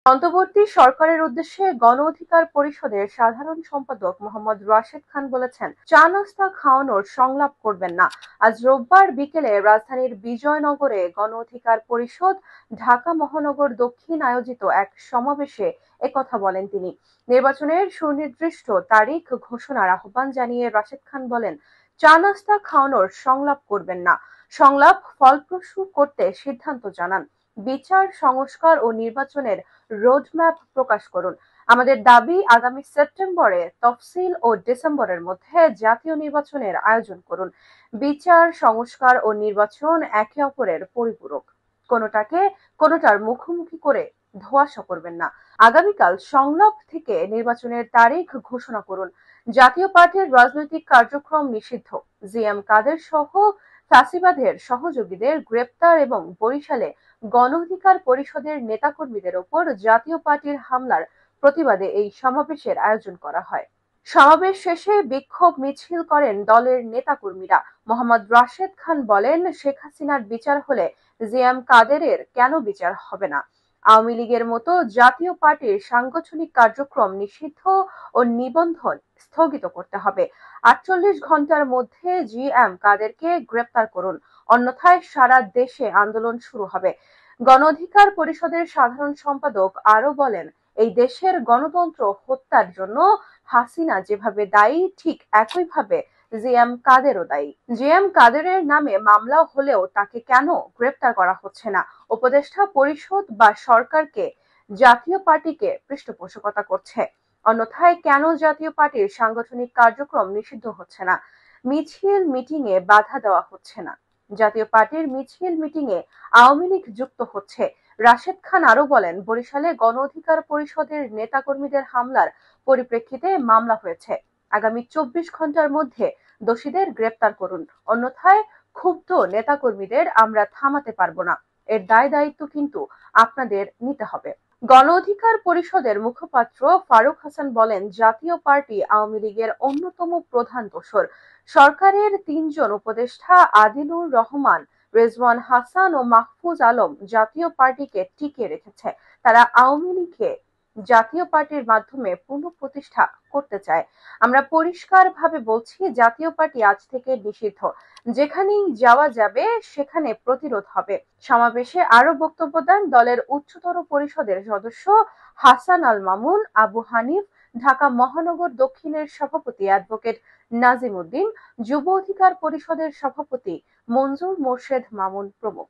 অন্তর্বর্তী সরকারের উদ্দেশ্যে গণ অধিকার পরিষদের সাধারণ সম্পাদক মোহাম্মদ রাশেদ খান বলেছেন, চা নাস্তা খাওয়ানোর সংলাপ করবেন না। আজ রোববার বিকেলে রাজধানীর বিজয়নগরে গণ অধিকার পরিষদ ঢাকা মহানগর দক্ষিণ আয়োজিত এক সমাবেশে একথা বলেন তিনি। নির্বাচনের সুনির্দিষ্ট তারিখ ঘোষণার আহ্বান জানিয়ে রাশেদ খান বলেন, চা নাস্তা খাওয়ানোর সংলাপ করবেন না, সংলাপ ফলপ্রসূ করতে সিদ্ধান্ত জানান। বিচার, সংস্কার ও নির্বাচনের রোডম্যাপ প্রকাশ করুন। আমাদের দাবি, আগামী সেপ্টেম্বরে তফসিল ও ডিসেম্বরের মধ্যে জাতীয় নির্বাচনের আয়োজন করুন। বিচার, সংস্কার ও নির্বাচন একে অপরের পরিপূরক। কোনোটার মুখোমুখি করে ধোঁয়াশা করবেন না। আগামীকাল সংলাপ থেকে নির্বাচনের তারিখ ঘোষণা করুন। জাতীয় পার্টির রাজনৈতিক কার্যক্রম নিষিদ্ধ। জিএম কাদের সহ ফ্যাসিবাদের সহযোগীদের গ্রেপ্তার এবং বরিশালে গণ অধিকার পরিষদের নেতাকর্মীদের ওপর জাতীয় পার্টির হামলার প্রতিবাদে এই সমাবেশের আয়োজন করা হয়। সমাবেশ শেষে বিক্ষোভ মিছিল করেন দলের নেতাকর্মীরা। মোহাম্মদ রাশেদ খান বলেন, শেখ হাসিনার বিচার হলে জিএম কাদেরের কেন বিচার হবে না? আওয়ামী লীগের মতো জাতীয় পার্টির সাংগঠনিক কার্যক্রম নিষিদ্ধ ও নিবন্ধন স্থগিত করতে হবে। ৪৮ ঘন্টার মধ্যে জিএম কাদেরকে গ্রেপ্তার করুন, অন্যথায় সারা দেশে আন্দোলন শুরু হবে। গণ অধিকার পরিষদের সাধারণ সম্পাদক আরো বলেন, এই দেশের গণতন্ত্র হত্যার জন্য হাসিনা যেভাবে দায়ী, ঠিক একইভাবে জিএম কাদেরও দায়ী। জিএম কাদেরের নামে মামলা হলেও তাকে কেন গ্রেপ্তার করা হচ্ছে না? উপদেষ্টা পরিষদ বা সরকারকে জাতীয় পার্টিকে পৃষ্ঠপোষকতা করছে, অন্যথায় কেন জাতীয় পার্টির সাংগঠনিক কার্যক্রম নিষিদ্ধ হচ্ছে না? মিছিল মিটিংয়ে বাধা দেওয়া হচ্ছে না। জাতীয় পার্টির মিছিল মিটিংয়ে আওয়ামী লীগ যুক্ত হচ্ছে। রাশেদ খান আরো বলেন, বরিশালে গণ অধিকার পরিষদের নেতাকর্মীদের হামলার পরিপ্রেক্ষিতে মামলা হয়েছে। আগামী ২৪ ঘন্টার মধ্যে দোষীদের গ্রেপ্তার করুন, অন্যথায় ক্ষুব্ধ নেতাকর্মীদের আমরা থামাতে পারবো না। এর দায় দায়িত্ব কিন্তু আপনাদের নিতে হবে। গণ অধিকার পরিষদের মুখপাত্র ফারুক হাসান বলেন, জাতীয় পার্টি আওয়ামী লীগের অন্যতম প্রধান দোসর। সরকারের ৩ জন উপদেষ্টা আদিলুর রহমান, রেজওয়ান হাসান ও মাহফুজ আলম জাতীয় পার্টিকে টিকিয়ে রেখেছে। তারা আওয়ামী লীগকে জাতীয় পার্টির মাধ্যমে পুনঃপ্রতিষ্ঠা করতে চায়। আমরা পরিষ্কারভাবে বলছি, জাতীয় পার্টি আজ থেকে নিষিদ্ধ। যেখানেই যাওয়া যাবে সেখানে প্রতিরোধ হবে। সমাবেশে আরো বক্তব্য দেন দলের উচ্চতর পরিষদের সদস্য হাসান আল মামুন, আবু হানিফ, ঢাকা মহানগর দক্ষিণের সভাপতি অ্যাডভোকেট নাজিম উদ্দিন, যুব অধিকার পরিষদের সভাপতি মনজুর মোর্শেদ মামুন প্রমুখ।